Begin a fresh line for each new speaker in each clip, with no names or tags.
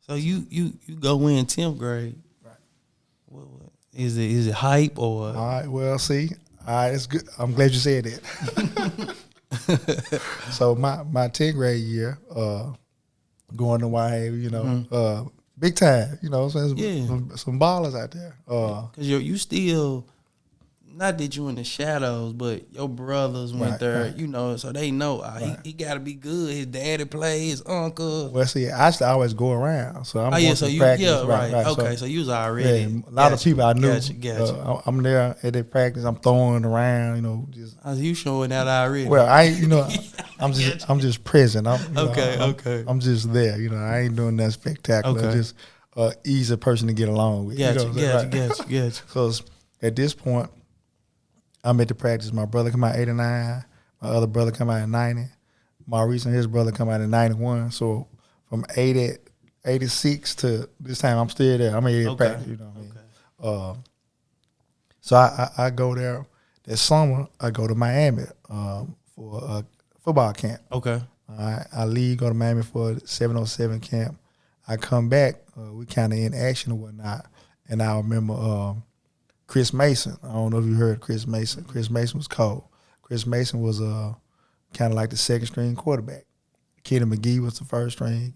So you go in 10th grade.
Right.
What is it hype or?
All right. Well, see, it's good. I'm glad you said that. So my 10th grade year, going to Whitehaven, big time. You know, so some ballers out there.
Cause you still. Not that you in the shadows, but your brothers went there,
right.
you know, so they know he got to be good. His daddy plays, his uncle.
Well, see, I used to always go around, so I'm
going
to
you,
practice.
yeah, right.
So,
Okay, so you was already.
Yeah, a lot of people I knew.
Gotcha.
I'm there at their practice. I'm throwing around, just.
You showing that already?
Well, I'm just present.
Okay.
I'm just there. I ain't doing that spectacular.
Okay.
Just easy person to get along with.
Gotcha.
Because at this point, I'm at the practice. My brother come out 89. My other brother come out in 90. Maurice and his brother come out in 91. So from 86 to this time, I'm still there. I'm at practice. You know what I mean? So I go there. That summer, I go to Miami for a football camp.
Okay.
I leave, go to Miami for a 707 camp. I come back. We kind of in action and whatnot. And I remember Chris Mason. I don't know if you heard Chris Mason. Chris Mason was cold. Chris Mason was kind of like the second string quarterback. Kenny McGee was the first string.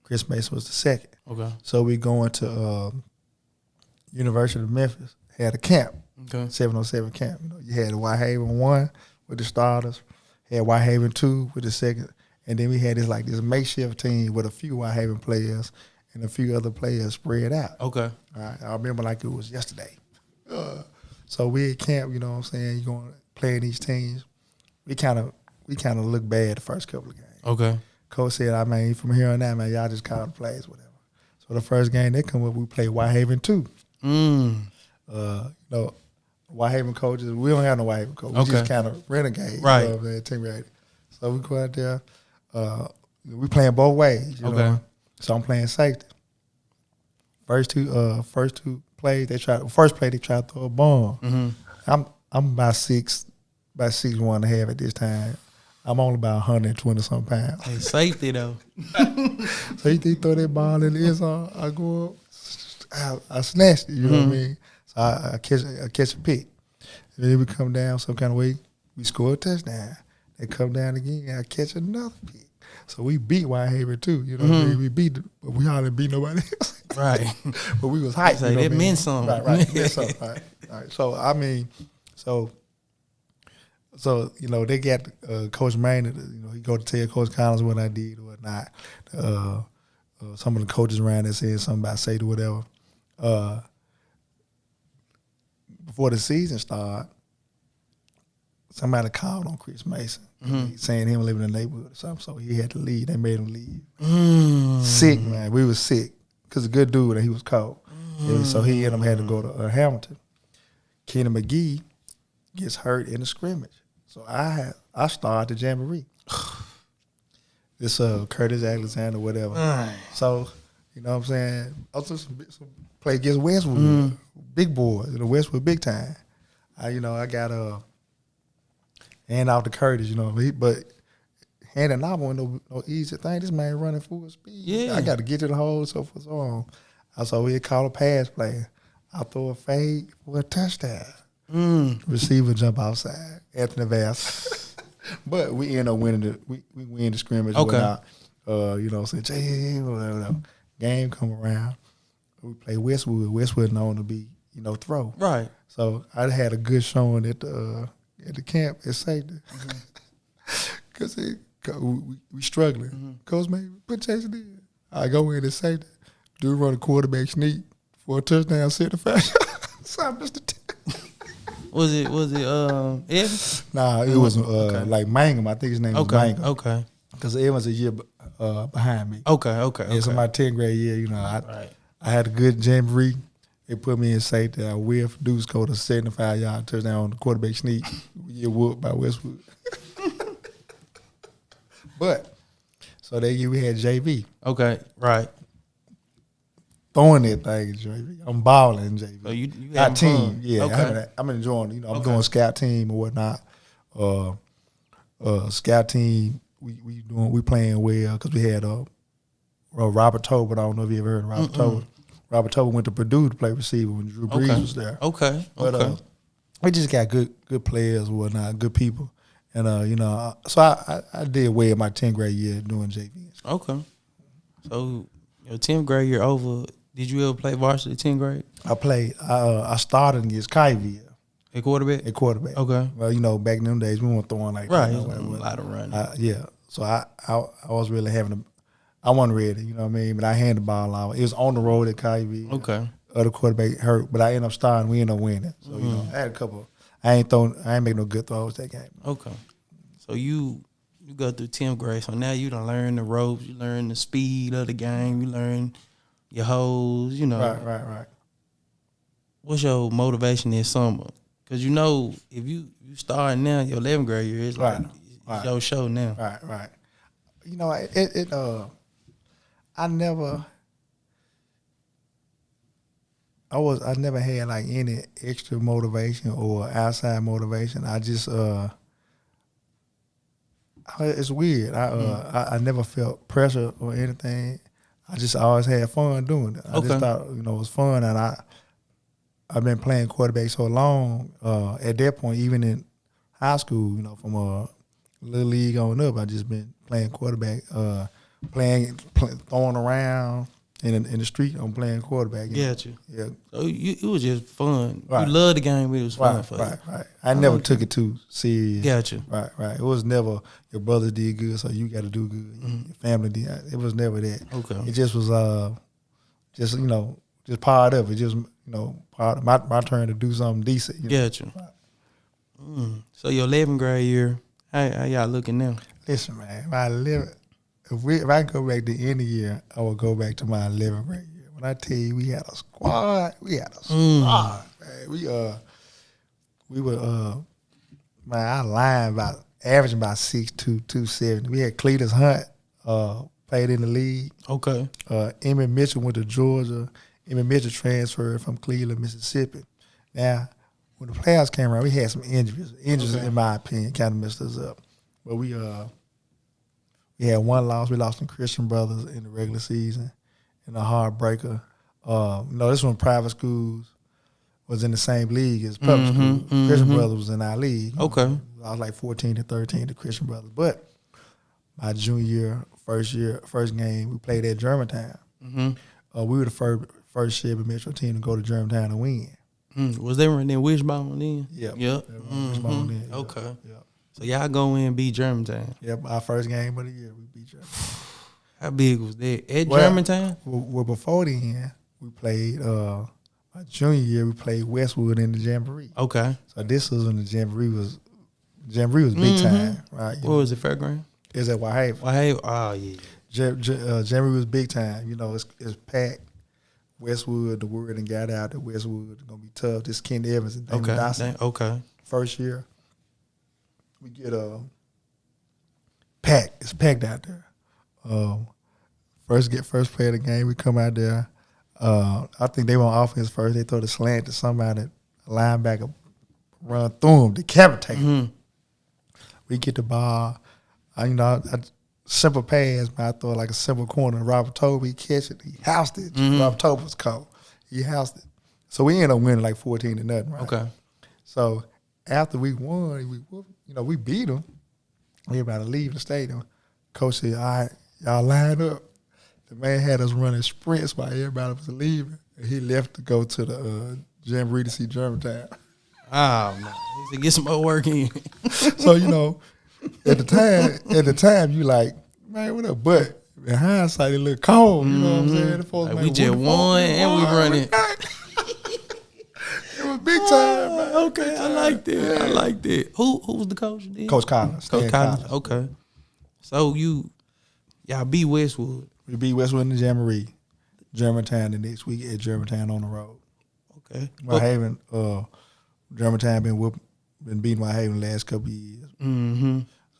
Chris Mason was the second.
Okay.
So we going to University of Memphis. Had a camp.
Okay.
707 camp. You had Whitehaven 1 with the starters. Had Whitehaven 2 with the second. And then we had this makeshift team with a few Whitehaven players and a few other players spread out.
Okay.
All right. I remember like it was yesterday. So we at camp, you know what I'm saying, you going to play in these teams. We kind of looked bad the first couple of games.
Okay.
Coach said, from here on out, man, y'all just call the plays, whatever. So the first game they come up, we play Whitehaven 2. Whitehaven coaches, we don't have no Whitehaven coach. We just kind of renegade.
Right.
You know what I'm saying, so we go out there. We playing both ways. You know? So I'm playing safety. First two plays, first play they try to throw a bomb.
Mm-hmm.
I'm about 6'1" and a half at this time. I'm only about 120 something pounds.
Hey, safety though.
So he throw that ball in the end zone. I go up, I snatched it. You know what I mean? So I catch a pick. And then we come down some kind of way. We score a touchdown. They come down again. I catch another pick. So we beat Whitehaven too. You know what I mean? We beat, but we hardly beat nobody else.
Right.
But we was hyped.
So that meant something.
Right. It meant something. Right. So I mean, so they got Coach Maynard. He go to tell Coach Collins what I did or whatnot. Some of the coaches around there saying something about safety or whatever. Before the season started, somebody called on Chris Mason, saying him living in the neighborhood or something, so he had to leave. They made him leave. Sick, man. We was sick because a good dude and he was cold. So he and him had to go to Hamilton. Kenny McGee gets hurt in the scrimmage. So I started the jamboree. This Curtis Alexander, whatever. So, you know what I'm saying? Also some play against Westwood, big boys, Westwood big time. I got hand out to Curtis, but handing off wasn't no easy thing. This man running full speed.
Yeah.
I got to get to the hole, so forth, so on. So we call a pass play. I throw a fade for a touchdown. Receiver jump outside. Anthony Vass. But we end up winning we win the scrimmage.
Okay.
Whatever. Game come around. We play Westwood. Westwood known to be, throw.
Right.
So I had a good showing at the camp at safety. Because we struggling. Coach, man, put Jason in. I go in at safety. Dude run a quarterback sneak for a touchdown, set the fashion. So I missed the
Was it Evans?
Nah, it was like Mangum. I think his name was Mangum.
Okay.
Because Evans a year behind me.
Okay.
Yeah, so my 10th grade year, I had a good jamboree. They put me in safety. I whiffed. Dude scored a 75-yard touchdown on the quarterback sneak. We get whooped by Westwood. But, so that year we had JV.
Okay, right.
Throwing that thing in JV. I'm balling in JV.
So you
Our
had
team,
fun.
yeah.
Okay.
I'm enjoying, I'm doing scout team or whatnot. Scout team, we playing well because we had Robert Tobin. I don't know if you ever heard of Robert Tobin. Robert Tobin went to Purdue to play receiver when Drew Brees was there.
Okay.
But we just got good players and whatnot, good people. And, so I did well in my 10th grade year doing JV.
Okay. So your 10th grade year over, did you ever play varsity 10th grade?
I played. I started against Kyville.
At quarterback?
At quarterback.
Okay.
Well, back in them days, we weren't throwing like
right.
that.
A lot of running.
Yeah. So I was really I wasn't ready, you know what I mean? But I handed the ball out. It was on the road at Kyville.
Okay.
Other quarterback hurt, but I ended up starting. We ended up winning. So, I had a couple. I ain't make no good throws that game.
Okay. So you go through 10th grade, so now you done learn the ropes, you learn the speed of the game, you learn your holes,
Right.
What's your motivation this summer? Because if you start now, your 11th grade year, it's like it's your show now.
Right. I never had like any extra motivation or outside motivation. I just it's weird. I never felt pressure or anything. I just always had fun doing it. I just thought it was fun, and I've been playing quarterback so long. At that point, even in high school, from a little league on up, I just been playing quarterback, throwing around in the street. I'm playing quarterback.
Gotcha.
Yeah.
So it was just fun.
Right.
You loved the game, but it was fun for you.
Right. I never took it too serious.
Gotcha.
Right. It was never your brother did good, so you got to do good. Your family did. It was never that.
Okay.
It just was just part of it. Just part of my turn to do something decent.
Gotcha. Right. So your 11th grade year, how y'all looking now?
Listen, man, if I go back to the end of the year, I will go back to my 11th grade year. When I tell you we had a squad, man. We were our line averaging about 6'2", 270. We had Cletus Hunt played in the league. Okay. Emmett Mitchell went to Georgia. Emmett Mitchell transferred from Cleveland, Mississippi. Now, when the playoffs came around, we had some injuries. In my opinion, kind of messed us up. But we had one loss. We lost to Christian Brothers in the regular season in a heartbreaker. This one private schools was in the same league as public schools. Christian Brothers was in our league. Okay. I was like 14-13 to Christian Brothers. But my junior year, first game, we played at Germantown. We were the first Chevy Metro team to go to Germantown and win.
Was they running Wishbone then?
Yep.
Wishbone then. Okay.
Yep.
So y'all go in and beat Germantown.
Yep, our first game of the year, we beat Germantown.
How big was that? At Germantown?
Well, before then, we played, my junior year, we played Westwood in the Jamboree. Okay. So this was when the Jamboree was big time, right?
What was it, Fairground?
It was at Whitehaven.
Whitehaven, oh, yeah.
Jamboree was big time. It's packed. Westwood, the word and got out that Westwood is going to be tough. This is Ken Evans and Damon Dawson.
Okay.
First year. We get packed. It's packed out there. First play of the game, we come out there. I think they were on offense first. They throw the slant to somebody, a linebacker, run through him, decapitate him. We get the ball. I simple pass, but I throw like a simple corner. Robert Tobin, he catch it. He housed it. Robert Tobin was cold. He housed it. So we ended up winning like 14-0, right? Okay. So after we won, we beat them. We about to leave the stadium. Coach said, all right, y'all line up. The man had us running sprints while everybody was leaving. And he left to go to the Jamboree to see Germantown.
Oh, man. He said, get some more work in.
So, at the time, you like, man, what up? But in hindsight, it looked cold. You know what I'm saying? The folks
like we just won and we running.
It was big time, man.
Okay, I like that. Yeah. I like that. Who was the coach then?
Coach Collins.
Coach Collins. Okay. So y'all beat Westwood.
We beat Westwood in the Jamboree. Germantown the next week at Germantown on the road. Okay. Whitehaven, Germantown been beating Whitehaven the last couple of years.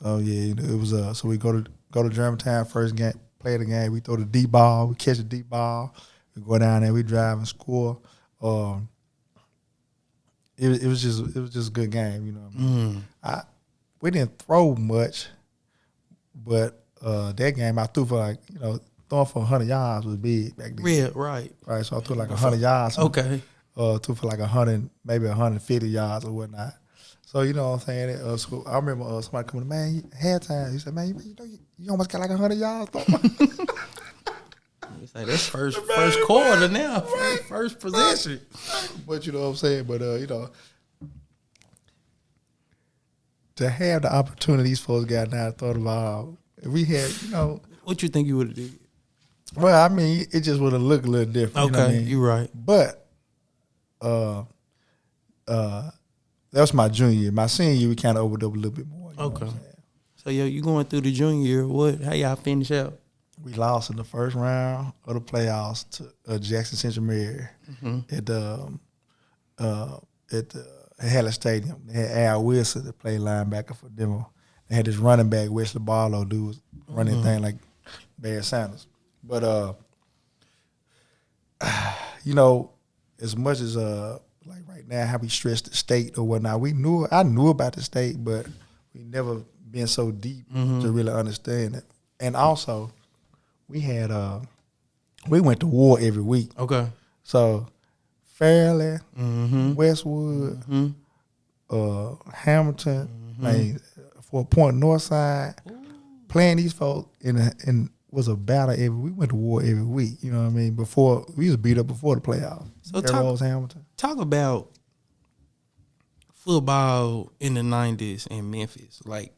So yeah, it was so we go to Germantown first game, play the game. We throw the deep ball, we catch the deep ball, we go down there, we drive and score. It was just a good game, we didn't throw much, but that game I threw for like throwing for 100 yards was big back then.
Real, right.
Right, so I threw like 100 yards.
Okay.
Threw for like 100, maybe 150 yards or whatnot. So you know what I'm saying? So I remember somebody coming to, man, halftime. He said, man, you almost got like 100 yards.
It's like that's first quarter now, first possession.
But you know what I'm saying? But you know, to have the opportunity these folks got now, I thought about if we had, you know,
what you think you would have did?
Well, I mean, it just would have looked a little different.
Okay,
you know what I mean?
you're right.
But that was my junior year. My senior year, we kind of overdub a little bit more. You know what I'm saying?
So you going through the junior year? What? How y'all finish out?
We lost in the first round of the playoffs to Jackson Central Mary at the Haller Stadium. They had Al Wilson that played linebacker for them. They had this running back, Wesley Barlow, dude was running thing like Barry Sanders. But you know, as much as like right now how we stress the state or whatnot, I knew about the state, but we never been so deep to really understand it. And also, we went to war every week.
Okay.
So Fairleigh, Westwood, Hamilton, like Fort Point Northside, playing these folks in was a battle we went to war every week. You know what I mean? Before we used to beat up before the playoffs.
So
Hamilton.
Talk about football in the 90s in Memphis. Like,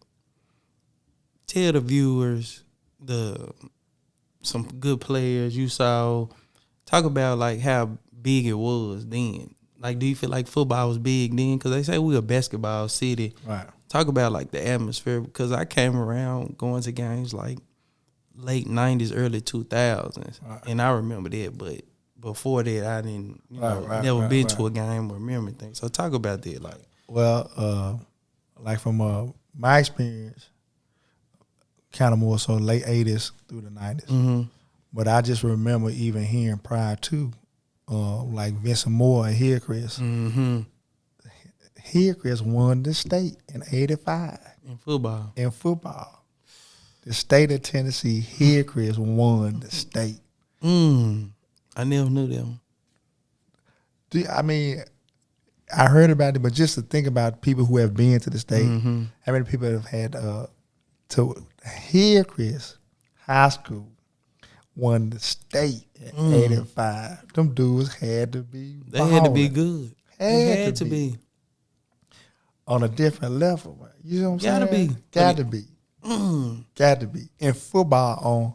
tell the viewers some good players you saw. Talk about like how big it was then. Like, do you feel like football was big then? Because they say we're a basketball city.
Right.
Talk about like the atmosphere, because I came around going to games like late 90s, early 2000s. Right. And I remember that, but before that I didn't, never been to a game or remember things. So talk about that. Like,
well, like from my experience, kind of more so late 80s through the 90s. But I just remember even hearing prior to, like Vincent Moore and Hillcrest. Hillcrest won the state in 85. In football. The state of Tennessee, Hillcrest won the state.
I never knew them.
I mean, I heard about it, but just to think about people who have been to the state, how many people have had to Hillcrest High School won the state in 85. Them dudes had to be
They had to be good. They had to be.
On a different level, man. You know what I'm saying?
Got to be.
Got to be. In football on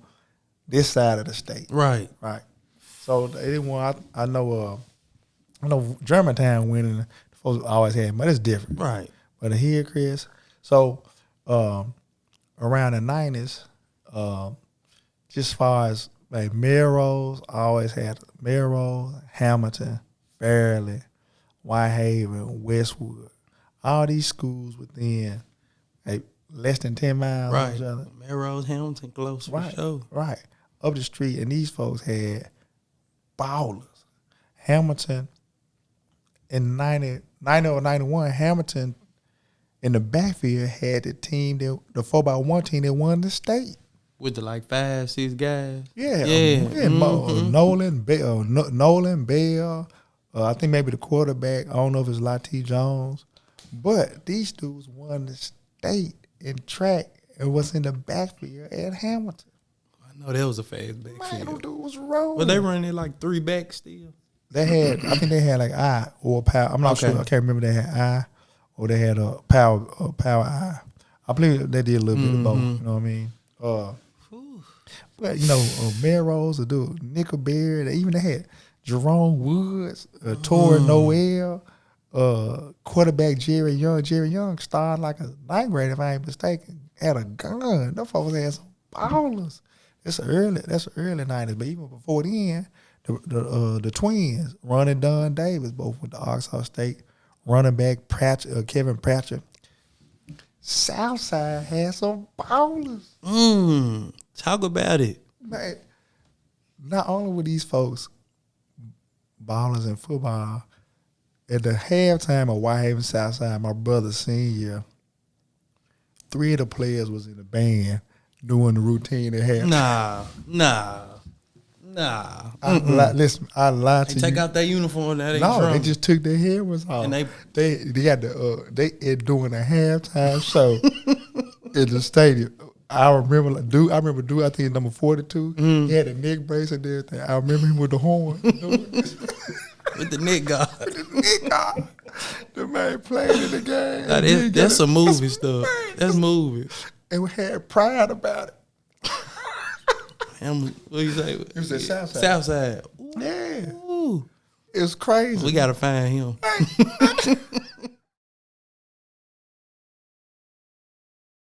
this side of the state.
Right.
So they didn't want, I know Germantown winning, the folks always had, but it's different.
Right.
But here, Chris, so around the 90s, just as far as like Melrose, I always had Melrose, Hamilton, Fairleigh, Whitehaven, Westwood. All these schools within like less than 10 miles of each other.
Melrose, Hamilton, close for sure.
Right. Up the street, and these folks had ballers. Hamilton in 90 or 91, Hamilton in the backfield had the team, the 4x1 team that won the state.
With the like 5-6 guys.
Yeah. Nolan, Bell, I think maybe the quarterback. I don't know if it's Lati Jones. But these dudes won the state in track and was in the backfield at Hamilton.
I know that was a fast backfield.
Man, those dudes was rolling.
But they running it like 3 backs still.
They had, I think they had like I or power. I'm not sure. I can't remember. They had I or they had a power I. I believe they did a little bit of both. You know what I mean? But you know, Melrose, the dude Nickelberry. They had Jerome Woods, Torrey Noel. Quarterback Jerry Young started like a 9th grade, if I ain't mistaken. Had a gun. Those folks had some ballers. That's early 90s. But even before then, the twins, Ron and Don Davis, both went to Arkansas State. Running back Kevin Pratchett. Southside had some ballers.
Talk about it.
Man, not only were these folks ballers in football, at the halftime of Whitehaven Southside, my brother's senior year, 3 of the players was in the band doing the routine at half.
Nah.
Listen, I lied to you.
Take out that uniform. That ain't
No,
drunk.
they just took their helmets off.
And
they got they doing a halftime show in the stadium. I remember Duke. I think it's number 42. He had a neck brace and everything. I remember him with the horn.
With the neck guard.
The man playing in the game.
Nah, that's some movie stuff. That's movie.
And we had pride about it.
What you say?
It was at Southside.
Southside.
Yeah.
Ooh.
It was crazy.
We gotta find him.